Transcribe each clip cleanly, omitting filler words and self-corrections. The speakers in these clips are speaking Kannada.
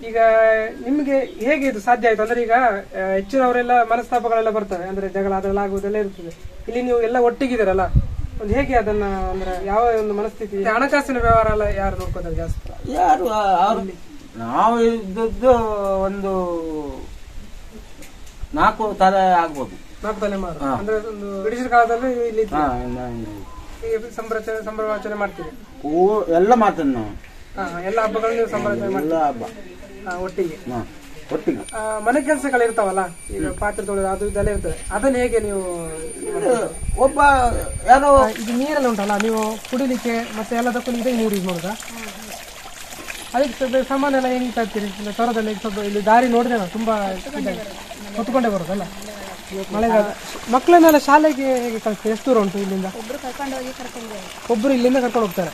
ಈಗ ನಿಮ್ಗೆ ಹೇಗೆ ಇದು ಸಾಧ್ಯ ಆಯ್ತು ಅಂದ್ರೆ ಈಗ ಹೆಚ್ಚಿನವರೆಲ್ಲ ಮನಸ್ತಾಪಗಳೆಲ್ಲ ಬರ್ತವೆ ಅಂದ್ರೆ ಜಗಳ ಅದೆಲ್ಲ ಆಗುವುದೆಲ್ಲ ಇರ್ತದೆ. ಇಲ್ಲಿ ನೀವು ಎಲ್ಲ ಒಟ್ಟಿಗಿದ್ದೀರಲ್ಲ, ಒಂದು ಹೇಗೆ ಅದನ್ನ ಅಂದ್ರೆ ಯಾವ ಒಂದು ಮನಸ್ಥಿತಿ, ಹಣಕಾಸಿನ ವ್ಯವಹಾರ ಎಲ್ಲ ಯಾರು ನೋಡ್ಕೋತಾರೆ ಜಾಸ್ತಿ? ಯಾರು ನಾವು ಇದ್ದದ್ದು ಒಂದು 4 ತಲೆ ಆಗ್ಬೋದು. 4 ತಲೆಮಾರು ಅಂದ್ರೆ ಒಂದು ಬ್ರಿಟಿಷ್ ಕಾಲದಲ್ಲಿ ಇಲ್ಲಿ ಸಂಭ್ರಮಾಚರಣೆ ಮಾಡ್ತೀರಿ? ಎಲ್ಲ ಮಾಡ್ತೇನೆ ನಾವು. ಎಲ್ಲ ಹಬ್ಬಗಳು ನೀವು ಸಂಭ್ರಮಾಚರಣೆ ಮಾಡ್ತೀರಿ? ಎಲ್ಲ ಹಬ್ಬ ಒಟ್ಟಿಗೆ ಒಟ್ಟಿಗೆ. ಮನೆ ಕೆಲಸಗಳು ಇರ್ತಾವಲ್ಲ, ಈಗ ಪಾತ್ರೆ ತೊಳೆದು ಅದು ಇದೆಲ್ಲ ಇರ್ತದೆ, ಅದನ್ನ ಹೇಗೆ ನೀವು ಒಬ್ಬ ಯಾರೋ ಇದು ನೀರೆಲ್ಲ ಉಂಟಲ್ಲ, ನೀವು ಕುಡಿಲಿಕ್ಕೆ ಮತ್ತೆ ಎಲ್ಲದಕ್ಕೂ ಇದೇ ನೀರು ಯೂಸ್ ಮಾಡುದಾ? ಅದಕ್ಕೆ ಸಾಮಾನು ಎಲ್ಲ ಹೆಂಗೆ ತರ್ತೀರಿ? ತೊರದಲ್ಲಿ ಸ್ವಲ್ಪ ಇಲ್ಲಿ ದಾರಿ ನೋಡಿದೆ ನಾನು, ತುಂಬಾ ಹೊತ್ಕೊಂಡೇ ಬರೋದಲ್ಲ ಮಳೆಗಾಲ. ಮಕ್ಕಳನ್ನೆಲ್ಲ ಶಾಲೆಗೆ ಹೇಗೆ ಕಳಿಸ್ತಾರೆ? ಎಷ್ಟು ದೂರ ಉಂಟು ಇಲ್ಲಿಂದ? ಒಬ್ರು ಇಲ್ಲಿಂದ ಕರ್ಕೊಂಡು ಹೋಗ್ತಾರೆ?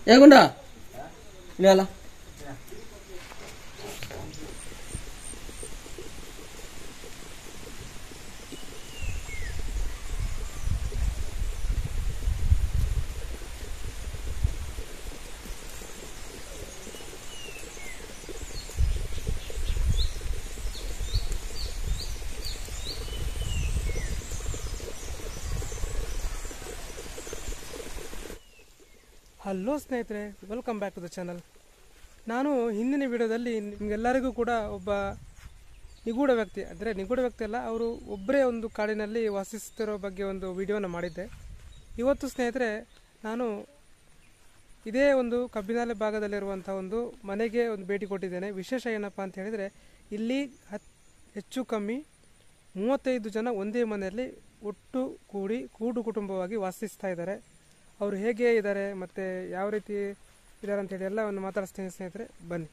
ಹೇಗುಂಡ ಇಲ್ಲ ಹಲೋ ಸ್ನೇಹಿತರೆ, welcome back to the channel. ನಾನು ಹಿಂದಿನ ವಿಡಿಯೋದಲ್ಲಿ ನಿಮಗೆಲ್ಲರಿಗೂ ಕೂಡ ಒಬ್ಬ ನಿಗೂಢ ವ್ಯಕ್ತಿ, ಅಂದರೆ ನಿಗೂಢ ವ್ಯಕ್ತಿ ಅಲ್ಲ, ಅವರು ಒಬ್ಬರೇ ಒಂದು ಕಾಡಿನಲ್ಲಿ ವಾಸಿಸುತ್ತಿರೋ ಬಗ್ಗೆ ಒಂದು ವಿಡಿಯೋನ ಮಾಡಿದ್ದೆ. ಇವತ್ತು ಸ್ನೇಹಿತರೆ ನಾನು ಇದೇ ಒಂದು ಕಬ್ಬಿನಾಲೆ ಭಾಗದಲ್ಲಿರುವಂಥ ಒಂದು ಮನೆಗೆ ಒಂದು ಭೇಟಿ ಕೊಟ್ಟಿದ್ದೇನೆ. ವಿಶೇಷ ಏನಪ್ಪ ಅಂತ ಹೇಳಿದರೆ, ಇಲ್ಲಿ ಹೆಚ್ಚು ಕಮ್ಮಿ 35 ಜನ ಒಂದೇ ಮನೆಯಲ್ಲಿ ಒಟ್ಟು ಕೂಡಿ ಕೂಡು ಕುಟುಂಬವಾಗಿ ವಾಸಿಸ್ತಾ ಇದ್ದಾರೆ. ಅವರು ಹೇಗೆ ಇದ್ದಾರೆ ಮತ್ತು ಯಾವ ರೀತಿ ಇದ್ದಾರೆ ಅಂತೇಳಿ ಎಲ್ಲವನ್ನು ಮಾತಾಡಿಸ್ತೀನಿ ಸ್ನೇಹಿತರೆ, ಬನ್ನಿ.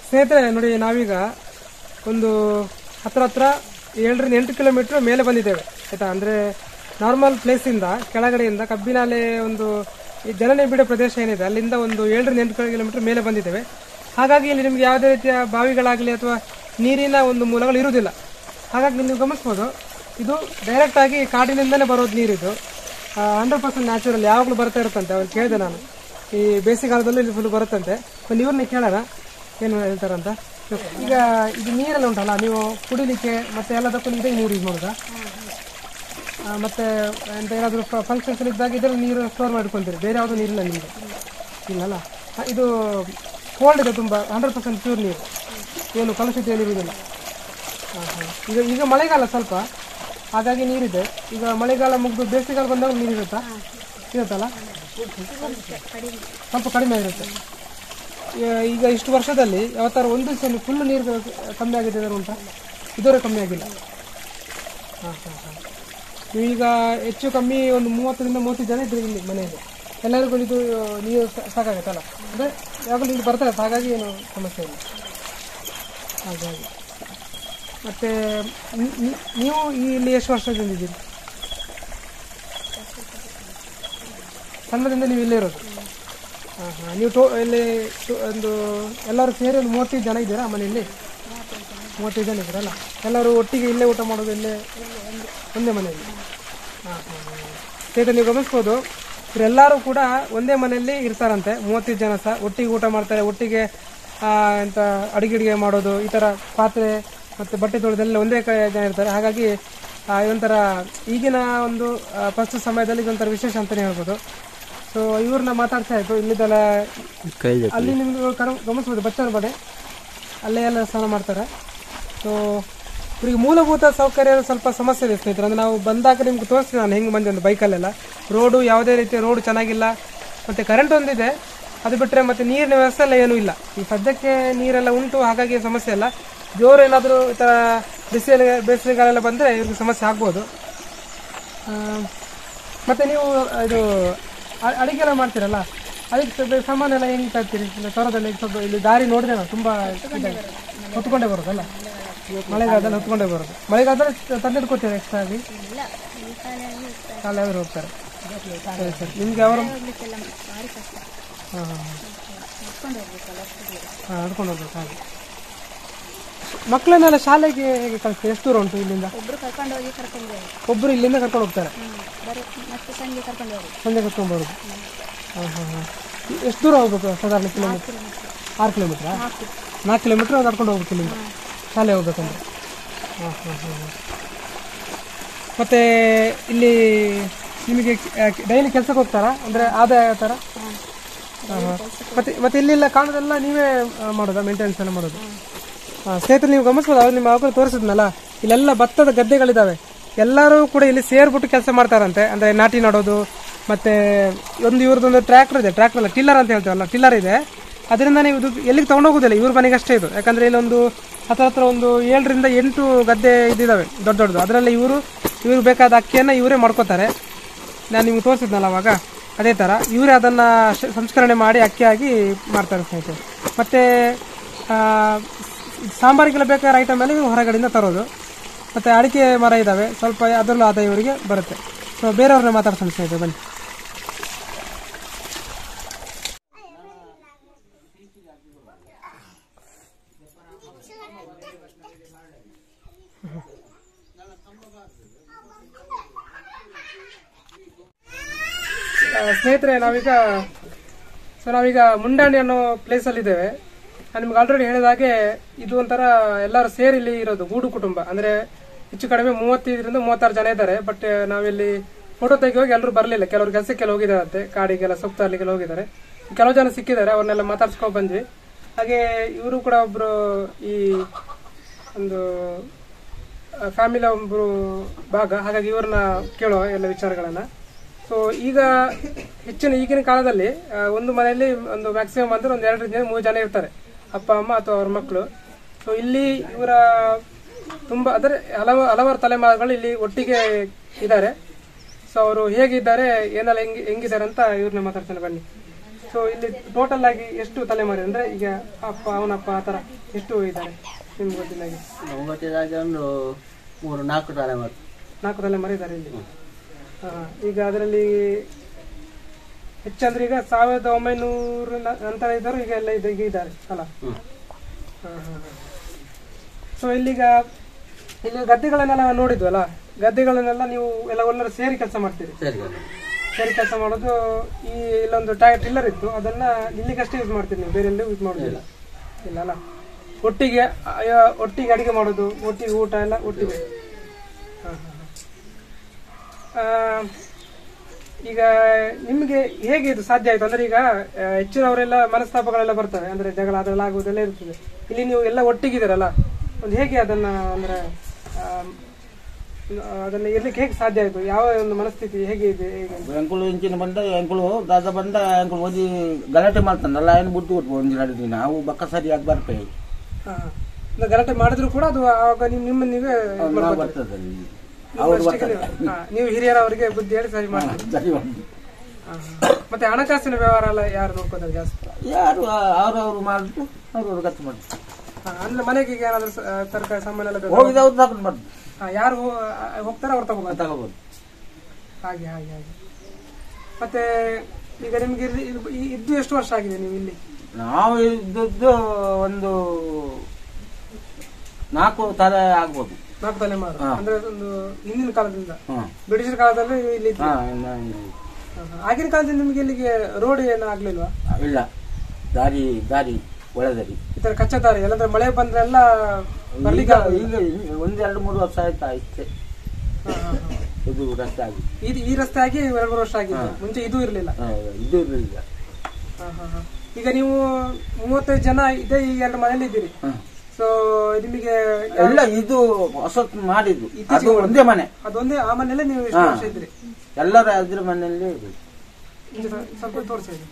ಸ್ನೇಹಿತರೆ ನೋಡಿ, ನಾವೀಗ ಒಂದು ಹತ್ರ 7-8 ಕಿಲೋಮೀಟರ್ ಮೇಲೆ ಬಂದಿದ್ದೇವೆ ಆಯ್ತಾ. ಅಂದರೆ ನಾರ್ಮಲ್ ಪ್ಲೇಸಿಂದ ಕೆಳಗಡೆಯಿಂದ ಕಬ್ಬಿನಾಲೆ ಒಂದು ಈ ಜನನಿ ಬಿಡೋ ಪ್ರದೇಶ ಏನಿದೆ ಅಲ್ಲಿಂದ ಒಂದು 7-8 ಕಿಲೋಮೀಟರ್ ಮೇಲೆ ಬಂದಿದ್ದೇವೆ. ಹಾಗಾಗಿ ಇಲ್ಲಿ ನಿಮ್ಗೆ ಯಾವುದೇ ರೀತಿಯ ಬಾವಿಗಳಾಗಲಿ ಅಥವಾ ನೀರಿನ ಒಂದು ಮೂಲಗಳು ಇರುವುದಿಲ್ಲ. ಹಾಗಾಗಿ ನೀವು ಗಮನಿಸ್ಬೋದು, ಇದು ಡೈರೆಕ್ಟ್ ಆಗಿ ಕಾಡಿನಿಂದಲೇ ಬರೋದು ನೀರಿದು. 100% ನ್ಯಾಚುರಲ್ ಯಾವಾಗಲೂ ಬರ್ತಾ ಇರುತ್ತಂತೆ. ಅವ್ರು ಕೇಳಿದೆ ನಾನು, ಈ ಬೇಸಿಗೆಗಾಲದಲ್ಲೂ ಇಲ್ಲಿ ಫುಲ್ ಬರುತ್ತಂತೆ. ಒಂದು ಇವ್ರನ್ನ ಕೇಳೋಣ ಏನು ಹೇಳ್ತಾರಂತ. ಈಗ ಇದು ನೀರೆಲ್ಲ ಉಂಟಲ್ಲ, ನೀವು ಕುಡಿಲಿಕ್ಕೆ ಮತ್ತೆ ಎಲ್ಲದಕ್ಕೂ ಇದೇ ನೀರು ಯೂಸ್ ಮಾಡೋದಾ? ಮತ್ತೆ ಎಂತ ಏನಾದರೂ ಫಂಕ್ಷನ್ಸ್ ಇದ್ದಾಗ ಇದರಲ್ಲಿ ನೀರು ಸ್ಟೋರ್ ಮಾಡ್ಕೊತೀರಿ, ಬೇರೆ ಯಾವುದೂ ನೀರಿಲ್ಲ ನಿಮಗೆ? ಇಲ್ಲಲ್ಲ. ಇದು ಕೋಲ್ಡ್ ಇದೆ ತುಂಬ, 100% ಪ್ಯೂರ್ ನೀರು, ಏನು ಕಲುಷಿತ ಏನಿರುವುದಿಲ್ಲ. ಈಗ ಮಳೆಗಾಲ ಸ್ವಲ್ಪ, ಹಾಗಾಗಿ ನೀರಿದೆ. ಈಗ ಮಳೆಗಾಲ ಮುಗಿದು ಬೇಸಿಗೆಗಾಲ ಬಂದಾಗ ನೀರು ಇರುತ್ತಲ್ಲ, ಸ್ವಲ್ಪ ಕಡಿಮೆ ಇರುತ್ತೆ. ಈಗ ಇಷ್ಟು ವರ್ಷದಲ್ಲಿ ಯಾವತ್ತಾರು ಒಂದು ದಿವಸ ಫುಲ್ ನೀರು ಕಮ್ಮಿ ಆಗಿದೆ ಉಂಟಾ? ಇದರ ಕಮ್ಮಿ ಆಗಿಲ್ಲ. ನೀವೀಗ ಹೆಚ್ಚು ಕಮ್ಮಿ ಒಂದು 30-30 ಜನ ಇದ್ರೆ ಇಲ್ಲಿ ಮನೆಯಲ್ಲಿ ಎಲ್ಲರಿಗೂ ಇದು ನೀರು ಸಾಕಾಗತ್ತಲ್ಲ, ಅಂದರೆ ಯಾವಾಗಲೂ ಇಲ್ಲಿ ಬರ್ತಾರೆ, ಹಾಗಾಗಿ ಏನು ಸಮಸ್ಯೆ ಇಲ್ಲ. ಹಾಗಾಗಿ ಮತ್ತೆ ನೀವು ಇಲ್ಲಿ ಎಷ್ಟು ವರ್ಷದಿಂದ ಇದ್ದೀರಿ? ಸಣ್ಣದಿಂದ ನೀವು ಇಲ್ಲೇ ಇರೋದು? ನೀವು ಇಲ್ಲಿ ಒಂದು ಎಲ್ಲರೂ ಸೇರಿ ಒಂದು 35 ಜನ ಇದ್ದೀರಾ ಮನೆಯಲ್ಲಿ? 35 ಜನ ಇದ್ದೀರಲ್ಲ, ಎಲ್ಲರೂ ಒಟ್ಟಿಗೆ ಇಲ್ಲೇ ಊಟ ಮಾಡೋದು, ಇಲ್ಲೇ ಒಂದೇ ಮನೆಯಲ್ಲಿ? ನೀವು ಗಮನಿಸ್ಬೋದು, ಇವರೆಲ್ಲರೂ ಕೂಡ ಒಂದೇ ಮನೆಯಲ್ಲಿ ಇರ್ತಾರಂತೆ. 35 ಜನ ಸಹ ಒಟ್ಟಿಗೆ ಊಟ ಮಾಡ್ತಾರೆ, ಒಟ್ಟಿಗೆ ಎಂತ ಅಡುಗೆ ಮಾಡೋದು, ಈ ಥರ ಪಾತ್ರೆ ಮತ್ತು ಬಟ್ಟೆ ತೊಳೆದೆಲ್ಲ ಒಂದೇ ಜನ ಇರ್ತಾರೆ. ಹಾಗಾಗಿ ಇದೊಂಥರ ಈಗಿನ ಒಂದು ಪ್ರಸ್ತುತ ಸಮಯದಲ್ಲಿ ಇದೊಂಥರ ವಿಶೇಷ ಅಂತಲೇ ಹೇಳ್ಬೋದು. ಸೊ ಇವ್ರನ್ನ ಮಾತಾಡ್ತಾ ಇತ್ತು, ಇಲ್ಲಿದ್ದೆಲ್ಲ ಅಲ್ಲಿ ನಿಮ್ಗೆ ಗಮನಿಸ್ಬೋದು ಬಚ್ಚನ ಬಡೆ ಅಲ್ಲೇ ಎಲ್ಲ ಸ್ನಾನ ಮಾಡ್ತಾರೆ. ಸೊ ಇವರಿಗೆ ಮೂಲಭೂತ ಸೌಕರ್ಯ ಸ್ವಲ್ಪ ಸಮಸ್ಯೆ ಇದೆ ಸ್ನೇಹಿತರೆ. ಅಂದರೆ ನಾವು ಬಂದಾಗ ನಿಮ್ಗೆ ತೋರಿಸ್ತೀನಿ ನಾನು ಹೆಂಗೆ ಬಂದೆ ಒಂದು ಬೈಕಲ್ಲೆಲ್ಲ. ರೋಡು ಯಾವುದೇ ರೀತಿಯ ರೋಡು ಚೆನ್ನಾಗಿಲ್ಲ, ಮತ್ತು ಕರೆಂಟ್ ಒಂದಿದೆ, ಅದು ಬಿಟ್ಟರೆ ಮತ್ತು ನೀರಿನ ವ್ಯವಸ್ಥೆ ಎಲ್ಲ ಏನೂ ಇಲ್ಲ. ಈ ಸದ್ಯಕ್ಕೆ ನೀರೆಲ್ಲ ಉಂಟು, ಹಾಗಾಗಿ ಸಮಸ್ಯೆ ಇಲ್ಲ. ಜೋರು ಏನಾದರೂ ಈ ಥರ ಬೇಸಿಗೆಗಾಲೆಲ್ಲ ಬಂದರೆ ಇವ್ರಿಗೆ ಸಮಸ್ಯೆ ಆಗ್ಬೋದು. ಮತ್ತು ನೀವು ಇದು ಅಡಿಗೆಲ್ಲ ಮಾಡ್ತೀರಲ್ಲ, ಅದಕ್ಕೆ ಸಾಮಾನೆಲ್ಲ ಹೆಂಗೆ ತರ್ತೀರಿ? ಇಲ್ಲ ತರೋದಲ್ಲ, ಈಗ ಸ್ವಲ್ಪ ಇಲ್ಲಿ ದಾರಿ ನೋಡಿದೆ ನಾನು, ತುಂಬ ಹೊತ್ಕೊಂಡೇ ಬರೋದಲ್ಲ, ಮಳೆಗಾಲದಲ್ಲಿ ಹೊತ್ಕೊಂಡೇ ಬರೋದು. ಮಳೆಗಾಲದಲ್ಲಿ ತಂದಿಟ್ಕೊತೀರಾ ಎಕ್ಸ್ಟ್ರಾ ಆಗಿ? ಕಾಲಾದರೂ ಹೋಗ್ತಾರೆ. ಸರಿ ಸರಿ. ನಿಮ್ಗೆ ಅವರು ನಡ್ಕೊಂಡು ಹೋಗ್ಬೇಕು. ಹಾಗೆ ಮಕ್ಕಳನ್ನೆಲ್ಲ ಶಾಲೆಗೆ ಹೇಗೆ ಕಳಿಸ್ತೀವಿ? ಎಷ್ಟು ದೂರ ಉಂಟು ಇಲ್ಲಿಂದ? ಒಬ್ಬರು ಇಲ್ಲಿಂದ ಕರ್ಕೊಂಡು ಹೋಗ್ತಾರೆ, ಸಂಜೆ ಕರ್ಕೊಂಡು ಬರೋದು. ಎಷ್ಟು ದೂರ ಹೋಗ್ಬೇಕು ಸಾಧಾರಣ? ಕಿಲೋಮೀಟರ್ 6 ಕಿಲೋಮೀಟ್ರಾ? 4 ಕಿಲೋಮೀಟ್ರ್ ನಡ್ಕೊಂಡು ಹೋಗ್ಬೇಕು ಇಲ್ಲಿಂದ ಶಾಲೆ ಹೋಗ್ಬೇಕಂದ್ರೆ. ಮತ್ತು ಇಲ್ಲಿ ನಿಮಗೆ ಡೈಲಿ ಕೆಲಸಕ್ಕೆ ಹೋಗ್ತಾರಾ? ಅಂದರೆ ಆದಾಯ ಥರ? ಮತ್ತೆ ಇಲ್ಲೆಲ್ಲ ಕಾಣೋದೆಲ್ಲ ನೀವೇ ಮಾಡೋದಾ? ಮೇಂಟೆನೆನ್ಸ್ ಎಲ್ಲ ಮಾಡೋದು? ಸ್ನೇಹಿತರು ನೀವು ಗಮನಿಸ್ಬೋದು, ಅವ್ರು ನಿಮ್ಮ ಮಕ್ಕಳು ತೋರಿಸಿದ್ನಲ್ಲ, ಇಲ್ಲೆಲ್ಲ ಭತ್ತದ ಗದ್ದೆಗಳಿದ್ದಾವೆ. ಎಲ್ಲರೂ ಕೂಡ ಇಲ್ಲಿ ಸೇರ್ಬಿಟ್ಟು ಕೆಲಸ ಮಾಡ್ತಾರಂತೆ. ಅಂದರೆ ನಾಟಿ ಮಾಡೋದು, ಮತ್ತು ಇವ್ರದ್ದೊಂದು ಟ್ರ್ಯಾಕ್ಟರ್ ಇದೆ, ಟ್ರ್ಯಾಕ್ಟರ್ ಅಲ್ಲ ಟಿಲ್ಲರ್ ಅಂತ ಹೇಳ್ತೀವಲ್ಲ, ಟಿಲ್ಲರ್ ಇದೆ. ಅದರಿಂದ ನೀವು ಇದು ಎಲ್ಲಿಗೆ ತೊಗೊಂಡೋಗೋದಿಲ್ಲ, ಇವ್ರ ಮನೆಗೆ ಅಷ್ಟೇ ಇದು. ಯಾಕಂದರೆ ಇಲ್ಲೊಂದು ಹತ್ರ ಒಂದು 7-8 ಗದ್ದೆ ಇದ್ದಿದ್ದಾವೆ ದೊಡ್ಡ. ಅದರಲ್ಲಿ ಇವರು ಬೇಕಾದ ಅಕ್ಕಿಯನ್ನು ಇವರೇ ಮಾಡ್ಕೋತಾರೆ. ನಾನು ನಿಮ್ಗೆ ತೋರಿಸಿದ್ನಲ್ಲ ಅವಾಗ, ಅದೇ ಥರ ಇವರೇ ಅದನ್ನು ಸಂಸ್ಕರಣೆ ಮಾಡಿ ಅಕ್ಕಿಯಾಗಿ ಮಾಡ್ತಾರೆ ಸ್ನೇಹಿತರೆ. ಮತ್ತು ಸಾಂಬಾರಿಗೆಲ್ಲ ಬೇಕಾದ ಐಟಮ್ ಎಲ್ಲ ಹೊರಗಡೆಯಿಂದ ತರೋದು. ಮತ್ತು ಅಡಿಕೆ ಮರ ಇದ್ದಾವೆ, ಸ್ವಲ್ಪ ಅದರಲ್ಲೂ ಆದಾಯ ಇವರಿಗೆ ಬರುತ್ತೆ. ಸೊ ಬೇರೆಯವ್ರನ್ನ ಮಾತಾಡ್ಸೋಣ ಸ್ನೇಹಿತರೆ, ಬನ್ನಿ. ಸ್ನೇಹಿತರೆ, ನಾವೀಗ ಮುಂಡಾಣಿ ಅನ್ನೋ ಪ್ಲೇಸಲ್ಲಿ ಇದ್ದೇವೆ. ನಾನು ನಿಮ್ಗೆ ಆಲ್ರೆಡಿ ಹೇಳಿದ ಹಾಗೆ ಇದು ಒಂಥರ ಎಲ್ಲರೂ ಸೇರಿ ಇಲ್ಲಿ ಇರೋದು ಗೂಡು ಕುಟುಂಬ. ಅಂದರೆ ಹೆಚ್ಚು ಕಡಿಮೆ 35-36 ಜನ ಇದ್ದಾರೆ. ಬಟ್ ನಾವಿಲ್ಲಿ ಫೋಟೋ ತೆಗಿಯೋಗಿ ಎಲ್ಲರೂ ಬರಲಿಲ್ಲ, ಕೆಲವರು ಕೆಲಸಕ್ಕೆಲ್ಲ ಹೋಗಿದ್ದಾರಂತೆ, ಕಾಡಿಗೆಲ್ಲ ಸೊಪ್ಪು ತರಲಿಕ್ಕೆಲ್ಲ ಹೋಗಿದ್ದಾರೆ. ಕೆಲವು ಜನ ಸಿಕ್ಕಿದ್ದಾರೆ, ಅವ್ರನ್ನೆಲ್ಲ ಮಾತಾಡ್ಸ್ಕೊಂಡು ಬಂದ್ವಿ. ಹಾಗೆ ಇವರು ಕೂಡ ಒಬ್ಬರು ಈ ಒಂದು ಫ್ಯಾಮಿಲಿ ಒಬ್ಬರು ಭಾಗ, ಹಾಗಾಗಿ ಇವ್ರನ್ನ ಕೇಳೋ ಎಲ್ಲ ವಿಚಾರಗಳನ್ನ. ಸೊ ಈಗ ಹೆಚ್ಚಿನ ಈಗಿನ ಕಾಲದಲ್ಲಿ ಒಂದು ಮನೆಯಲ್ಲಿ ಒಂದು ಮ್ಯಾಕ್ಸಿಮಮ್ ಅಂದ್ರೆ ಒಂದು 2 ಜನ 3 ಜನ ಇರ್ತಾರೆ, ಅಪ್ಪ ಅಮ್ಮ ಅಥವಾ ಅವ್ರ ಮಕ್ಕಳು. ಸೊ ಇಲ್ಲಿ ಇವರ ತುಂಬಾ ಅಂದರೆ ಹಲವಾರು ತಲೆಮಾರುಗಳು ಇಲ್ಲಿ ಒಟ್ಟಿಗೆ ಇದ್ದಾರೆ. ಸೊ ಅವರು ಹೇಗಿದ್ದಾರೆ, ಏನೆಲ್ಲ ಹೆಂಗಿದ್ದಾರೆ ಅಂತ ಇವ್ರನ್ನ ಮಾತಾಡ್ತಾನೆ ಬನ್ನಿ. ಸೊ ಇಲ್ಲಿ ಟೋಟಲ್ ಆಗಿ ಎಷ್ಟು ತಲೆಮಾರಿ ಅಂದ್ರೆ ಈಗ ಅಪ್ಪ ಅವನಪ್ಪ ಆ ಥರ ಎಷ್ಟು ಇದ್ದಾರೆ ನಿಮ್ಗೆ ಗೊತ್ತಿದ್ದಾಗೆ? ಗೊತ್ತಿದ್ದಾಗೆ ಒಂದು 3-4 ತಲೆಮಾರು. 4 ತಲೆಮಾರಿ ಇದ್ದಾರೆ ಇಲ್ಲಿ. ಈಗ ಅದರಲ್ಲಿ ಹೆಚ್ಚಂದ್ರೆ ಈಗ 1900 ನಂತರ ಇದ್ದರು, ಈಗ ಎಲ್ಲ ಈಗ ಇದ್ದಾರೆ ಅಲ್ಲ. ಸೊ ಇಲ್ಲಿ ಗದ್ದೆಗಳನ್ನೆಲ್ಲ ನೋಡಿದ್ವಲ್ಲ, ಗದ್ದೆಗಳನ್ನೆಲ್ಲ ನೀವು ಎಲ್ಲ ಎಲ್ಲರೂ ಸೇರಿ ಕೆಲಸ ಮಾಡ್ತೀರಿ. ಸೇರಿ ಕೆಲಸ ಮಾಡೋದು. ಈ ಇಲ್ಲೊಂದು ಟಿಲ್ಲರ್ ಇತ್ತು, ಅದನ್ನ ಇಲ್ಲಿಗಷ್ಟೇ ಯೂಸ್ ಮಾಡ್ತೀರಿ ನೀವು, ಬೇರೆ ಎಲ್ಲೂ ಯೂಸ್ ಮಾಡೋದಿಲ್ಲ ಇಲ್ಲ ಅಲ್ಲ. ಒಟ್ಟಿಗೆ ಅಡಿಗೆ ಮಾಡೋದು, ಒಟ್ಟಿಗೆ ಊಟ ಎಲ್ಲ ಒಟ್ಟಿಗೆ. ಈಗ ನಿಮ್ಗೆ ಹೇಗೆ ಇದು ಸಾಧ್ಯ ಆಯ್ತು ಅಂದ್ರೆ, ಈಗ ಹೆಚ್ಚಿನವರೆಲ್ಲ ಮನಸ್ತಾಪಗಳೆಲ್ಲ ಬರ್ತವೆ, ಅಂದ್ರೆ ಜಗಳ ಅದೆಲ್ಲ ಆಗುವುದೆಲ್ಲ ಇರ್ತದೆ. ಇಲ್ಲಿ ನೀವು ಎಲ್ಲ ಒಟ್ಟಿಗಿದ್ದೀರಲ್ಲ, ಒಂದು ಹೇಗೆ ಅದನ್ನ ಅಂದ್ರೆ ಅದನ್ನ ಇರ್ಲಿಕ್ಕೆ ಹೇಗೆ ಸಾಧ್ಯ ಆಯ್ತು? ಯಾವ ಒಂದು ಮನಸ್ಥಿತಿ ಹೇಗೆ ಇದೆ? ಎಂಕುಳು ಇಂಚಿನ ಬಂದ ಎಂಕುಳು ದಾದ ಬಂದ ಎಂಕುಳು ಓದಿ ಗಲಾಟೆ ಮಾಡ್ತಾನಲ್ಲ, ಏನು ಬುದ್ಧಿ ಕೊಟ್ಟು ಒಂದು 2 ದಿನ ನಾವು ಬಕ್ಕ ಸರಿಯಾಗಿ ಬರ್ತೇವೆ. ಗಲಾಟೆ ಮಾಡಿದ್ರು ಕೂಡ ಅದು ಆವಾಗ ನಿಮ್ಮ ನೀವೇ ಬರ್ತದೆ. ನೀವು ಹಿರಿಯರವರಿಗೆ ಬುದ್ಧಿ ಹೇಳಿ ಸರಿ ಮಾಡ್ತೀರಿ. ಮತ್ತೆ ಹಣಕಾಸಿನ ವ್ಯವಹಾರ ಎಲ್ಲ ಯಾರು ನೋಡ್ಕೋತಾರೆ ಜಾಸ್ತಿ? ಯಾರು ಅವ್ರವ್ರು ಮಾಡಿದ್ರು ಅವ್ರವ್ರು ಖರ್ಚು ಮಾಡ್ತಾರೆ. ಅಂದ್ರೆ ಮನೆಗೆ ಏನಾದ್ರು ತರಕಾರಿ ಸಾಮಾನು ಎಲ್ಲ ಹೋಗಿದವ್ರು ತಗೊಂಡು ಮಾಡ್ತಾರೆ. ಯಾರು ಹೋಗ್ತಾರೆ ಅವ್ರು ತಗೋಬಹುದು. ಹಾಗೆ ಹಾಗೆ ಹಾಗೆ. ಮತ್ತೆ ಈಗ ನಿಮ್ಗೆ ಇದ್ದು ಎಷ್ಟು ವರ್ಷ ಆಗಿದೆ ನೀವು ಇಲ್ಲಿ? ನಾವು ಇದ್ದದ್ದು ಒಂದು 4 ತಲೆ ಆಗ್ಬೋದು. 4 ತಲೆಮಾರು ಅಂದ್ರೆ ಒಂದು ಹಿಂದಿನ ಕಾಲದಿಂದ, ಬ್ರಿಟಿಷರ್ ಕಾಲದಲ್ಲಿ ಇಲ್ಲಿ. ಆಗಿನ ಕಾಲದಲ್ಲಿ ನಿಮ್ಗೆ ಇಲ್ಲಿಗೆ ರೋಡ್ ಏನು ಆಗ್ಲಿಲ್ವಾ? ಇಲ್ಲ, ದಾರಿ ಒಳದಾರಿ ಈ ತರ ಕಚ್ಚಾ ದಾರಿ ಎಲ್ಲಂದ್ರೆ ಮಳೆ ಬಂದ್ರೆ ಎಲ್ಲ ಬರ್ಲಿಕ್ಕೆ ಈಗ 1-2-3 ವರ್ಷ ಆಯ್ತಾ ಇಷ್ಟೇ ಇದು ರಸ್ತೆ ಆಗಿ. ಈ ರಸ್ತೆ ಆಗಿ 2-3 ವರ್ಷ ಆಗಿದೆ. ಮುಂಚೆ ಇದು ಇರ್ಲಿಲ್ಲ. ಈಗ ನೀವು 35 ಜನ ಇದೆ, ಈ 2 ಮನೇಲಿ ಇದ್ದೀರಿ. ಸೊ ನಿಮಗೆ ಎಲ್ಲ ಇದು ಹೊಸ ಮಾಡಿದ್ದು, ಅದು ಒಂದೇ ಮನೆ, ಅದೊಂದೇ. ಆ ಮನೆಯಲ್ಲೇ ನೀವು ಎಷ್ಟು ವರ್ಷ ಇದ್ರಿ? ಎಲ್ಲರ ಅದ್ರ ಮನೆಯಲ್ಲೇ ಸ್ವಲ್ಪ ತೋರಿಸಿದ್ರಿ.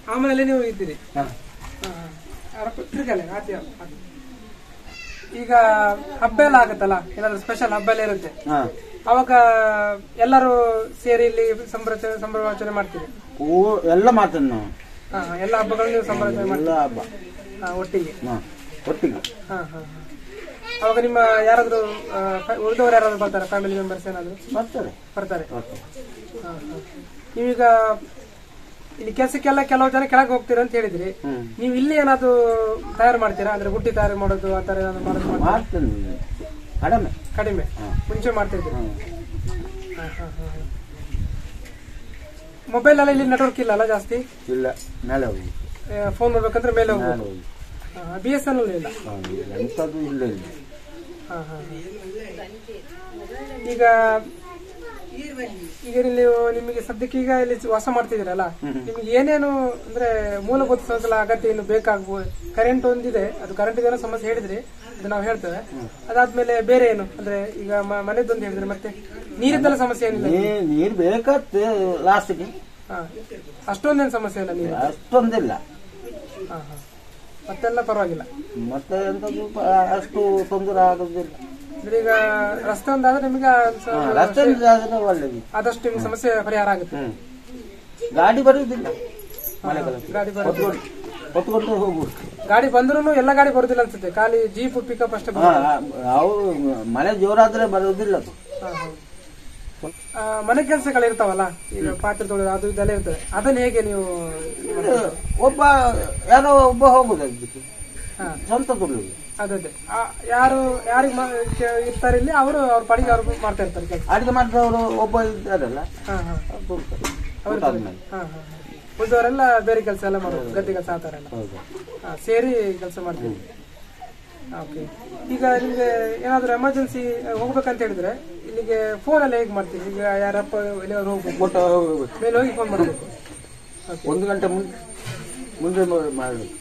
ಆ ಮನೆಯಲ್ಲೇ ನೀವು ಇದ್ದೀರಿ. ಈಗ ಹಬ್ಬ ಎಲ್ಲ ಆಗತ್ತಲ್ಲ, ಏನಾದ್ರು ಸ್ಪೆಷಲ್ ಹಬ್ಬ ಎಲ್ಲ ಇರುತ್ತೆ, ಅವಾಗ ಎಲ್ಲರೂ ಸೇರಿ ಇಲ್ಲಿ ಸಂಭ್ರಮಾಚರಣೆ ಮಾಡ್ತೀವಿ. ಎಲ್ಲ ಮಾಡ್ತೇನೆ ನಾವು. ಎಲ್ಲ ಹಬ್ಬಗಳು ನೀವು ಸಂಭ್ರಮಾಚರಣೆ ಮಾಡ್ತೀವಿ ಒಟ್ಟಿಗೆ. ಅವಾಗ ನಿಮ್ಮ ಯಾರಾದ್ರೂ ಉಳಿದವರು ಯಾರಾದ್ರೂ ಬರ್ತಾರೆ, ಫ್ಯಾಮಿಲಿ ಮೆಂಬರ್ಸ್ ಏನಾದ್ರು ಬರ್ತಾರೆ? ನೀವೀಗ ಇಲ್ಲಿ ಕೆಲಸಕ್ಕೆಲ್ಲ ಕೆಲವು ಜನ ಕೆಳಗೆ ಹೋಗ್ತೀರಾ ಅಂತ ಹೇಳಿದ್ರಿ, ನೀವು ಇಲ್ಲಿ ಏನಾದ್ರು ತಯಾರು ಮಾಡ್ತೀರಾ? ಅಂದ್ರೆ ಬುಟ್ಟಿ ತಯಾರು ಮಾಡೋದು ಆ ತರ ಏನಾದ್ರು ಮಾಡೋದು? ಕಡಿಮೆ ಮುಂಚೆ ಮಾಡ್ತಿದ್ರಿ. ಮೊಬೈಲ್ ಎಲ್ಲ ಇಲ್ಲಿ ನೆಟ್ವರ್ಕ್ ಇಲ್ಲ ಅಲ್ಲ ಜಾಸ್ತಿ? ಇಲ್ಲ, ಮೇಲೆ ಹೋಗಿ ಫೋನ್ ಮಾಡ್ಬೇಕಂದ್ರೆ ಮೇಲೆ ಹೋಗ್ಬೋದು. BSNL ಇಲ್ಲ. ಈಗ ನೀವು ನಿಮಗೆ ಸದ್ಯಕ್ಕೆ ಈಗ ಇಲ್ಲಿ ವಾಸ ಮಾಡ್ತಿದ್ದೀರಲ್ಲ, ನಿಮ್ಗೆ ಏನೇನು ಅಂದ್ರೆ ಮೂಲಭೂತ ಸೌಕರ್ಯ ಅಗತ್ಯ ಏನು ಬೇಕಾಗ್ಬೋದು? ಕರೆಂಟ್ ಒಂದಿದೆ, ಅದು ಕರೆಂಟ್ ಏನೋ ಸಮಸ್ಯೆ ಹೇಳಿದ್ರಿ, ಅದು ನಾವು ಹೇಳ್ತೇವೆ. ಅದಾದ್ಮೇಲೆ ಬೇರೆ ಏನು ಅಂದ್ರೆ ಈಗ ಮನೆದೊಂದು ಹೇಳಿದ್ರೆ, ಮತ್ತೆ ನೀರಿದ್ದೆಲ್ಲ ಸಮಸ್ಯೆ ಏನಿಲ್ಲ? ನೀರು ಬೇಕಾಗ್ತದೆ ಲಾಸ್ಟ್ಗೆ. ಅಷ್ಟೊಂದೇನು ಸಮಸ್ಯೆ ಇಲ್ಲ, ನೀರು ಅಷ್ಟೊಂದಿಲ್ಲ. ಮತ್ತೆಲ್ಲ ಪರವಾಗಿಲ್ಲ, ಮತ್ತೆ ಅಷ್ಟು ತೊಂದರೆ ಆಗೋದಿಲ್ಲ. ಈಗ ರಸ್ತೆ ಒಂದಾದ್ರೆ ನಿಮಗೆ ಒಳ್ಳೇದು, ಆದಷ್ಟು ನಿಮ್ಗೆ ಸಮಸ್ಯೆ ಪರಿಹಾರ ಆಗುತ್ತೆ. ಗಾಡಿ ಬರುವುದಿಲ್ಲ, ಗಾಡಿ ಹೊತ್ಕೊಂಡು ಹೋಗ್ಬೋದು. ಗಾಡಿ ಬಂದ್ರು ಎಲ್ಲ ಗಾಡಿ ಬರುದಿಲ್ಲ ಅನ್ಸುತ್ತೆ, ಖಾಲಿ ಜೀಪ್ ಪಿಕಪ್ ಅಷ್ಟೇ. ಅವ್ರು ಮಳೆ ಜೋರಾದ್ರೆ ಬರುವುದಿಲ್ಲ. ಮನೆ ಕೆಲಸಗಳು ಇರ್ತಾವಲ್ಲ, ಈಗ ಪಾತ್ರೆ ತೊಳೆದು ಅದು ಇದೆಲ್ಲ ಇರ್ತದೆ, ಅದನ್ನ ಹೇಗೆ ನೀವು? ಯಾರೋ ಒಬ್ಬ ಹೋಗುದು ಅದಕ್ಕೆ, ಸ್ವಂತ ತೊಳೆದು. ಅದೇ ಯಾರಿಗೆ ಇರ್ತಾರೆ ಇಲ್ಲಿ, ಅವರು ಅವ್ರ ಪಾಡಿಗೆ ಅವ್ರು ಮಾಡ್ತಾ ಇರ್ತಾರೆ ಕೆಲಸ. ಅಡಿಗೆ ಮಾಡಿದವರು ಒಬ್ಬ ಇದ್ದಾರಲ್ಲ, ಉಳಿದವರೆಲ್ಲ ಬೇರೆ ಕೆಲಸ ಎಲ್ಲ ಮಾಡೋದು, ಗದ್ದೆ ಕೆಲಸ ಆತರ ಎಲ್ಲ ಸೇರಿ ಕೆಲಸ ಮಾಡ್ತೀವಿ. ಓಕೆ. ಈಗ ನಿಮ್ಗೆ ಏನಾದ್ರು ಎಮರ್ಜೆನ್ಸಿ ಹೋಗ್ಬೇಕಂತ ಹೇಳಿದ್ರೆ ಇಲ್ಲಿಗೆ ಫೋನ್ ಎಲ್ಲ ಹೇಗೆ ಮಾಡ್ತೀವಿ? ಈಗ ಯಾರಪ್ಪ ಎಲ್ಲಿಯಾದ್ರು ಹೋಗ್ಬೇಕು, ಮೇಲೆ ಹೋಗಿ ಫೋನ್ ಮಾಡಬೇಕು. 1 ಗಂಟೆ ಮುಂದೆ ಮಾಡಬೇಕು,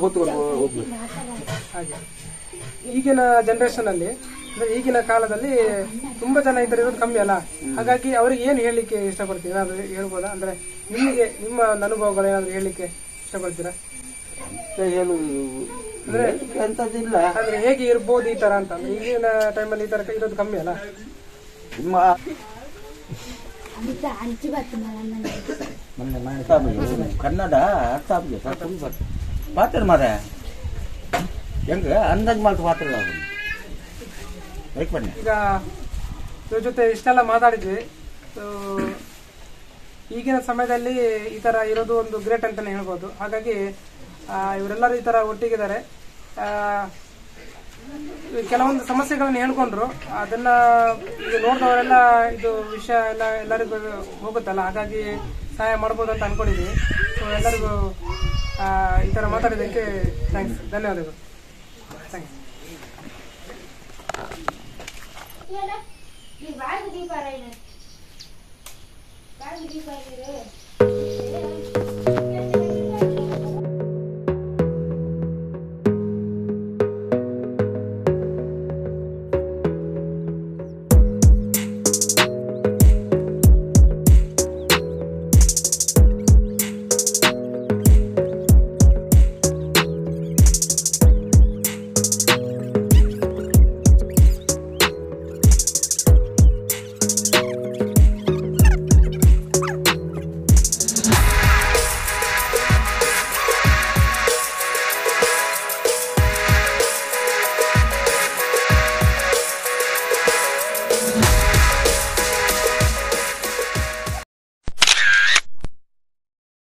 ಹೊತ್ಕೊಂಡು ಹೋಗ್ಬೇಕು. ಹಾಗೆ ಈಗಿನ ಜನರೇಷನ್ ಅಲ್ಲಿ ಅಂದ್ರೆ ಈಗಿನ ಕಾಲದಲ್ಲಿ ತುಂಬಾ ಜನ ಈ ತರ ಇರೋದು ಕಮ್ಮಿ ಅಲ್ಲ, ಹಾಗಾಗಿ ಅವ್ರಿಗೆ ಏನ್ ಹೇಳಲಿಕ್ಕೆ ಇಷ್ಟಪಡ್ತೀರಾ? ಏನಾದ್ರು ಹೇಳ್ಬೋದಾ? ಅಂದ್ರೆ ನಿಮಗೆ ನಿಮ್ಮ ಒಂದು ಅನುಭವಗಳು ಏನಾದ್ರು ಹೇಳಲಿಕ್ಕೆ ಇಷ್ಟಪಡ್ತೀರಾ? ಹೇಳು ಅಂದ್ರೆ ಎಂತದಿಲ್ಲ. ಅಂದ್ರೆ ಹೇಗೆ ಇರ್ಬೋದು ಈ ತರ ಅಂತ, ಅಂದ್ರೆ ಈಗಿನ ಟೈಮಲ್ಲಿ ಈ ತರ ಇರೋದು ಕಮ್ಮಿ ಅಲ್ಲ. ಕನ್ನಡ ಅರ್ಥ ಆಗಿದೆ ಪಾತ್ರ ಮಾರ ಹೆಂಗ ಅಂದಾಜ್ ಮಾತು ಪಾತ್ರ ಬನ್ನಿ. ಈಗ ಇವ್ರ ಜೊತೆ ಇಷ್ಟೆಲ್ಲ ಮಾತಾಡಿದ್ವಿ. ಈಗಿನ ಸಮಯದಲ್ಲಿ ಈ ತರ ಇರೋದು ಒಂದು ಗ್ರೇಟ್ ಅಂತಾನೆ ಹೇಳ್ಬೋದು. ಹಾಗಾಗಿ ಇವರೆಲ್ಲರೂ ಈ ತರ ಒಟ್ಟಿಗಿದ್ದಾರೆ. ಕೆಲವೊಂದು ಸಮಸ್ಯೆಗಳನ್ನ ಹೇಳ್ಕೊಂಡ್ರು, ಅದನ್ನ ಇದು ನೋಡಿದವರೆಲ್ಲ ಇದು ವಿಷಯ ಎಲ್ಲ ಎಲ್ಲರಿಗೂ ಹೋಗುತ್ತಲ್ಲ, ಹಾಗಾಗಿ ಸಹಾಯ ಮಾಡ್ಬೋದು ಅಂತ ಅನ್ಕೊಂಡಿದ್ವಿ. ಸೊ ಎಲ್ಲರಿಗೂ ಈ ತರ ಮಾತಾಡಿದ್ದಕ್ಕೆ ಥ್ಯಾಂಕ್ಸ್, ಧನ್ಯವಾದಗಳು. ಥ್ಯಾಂಕ್ಸ್.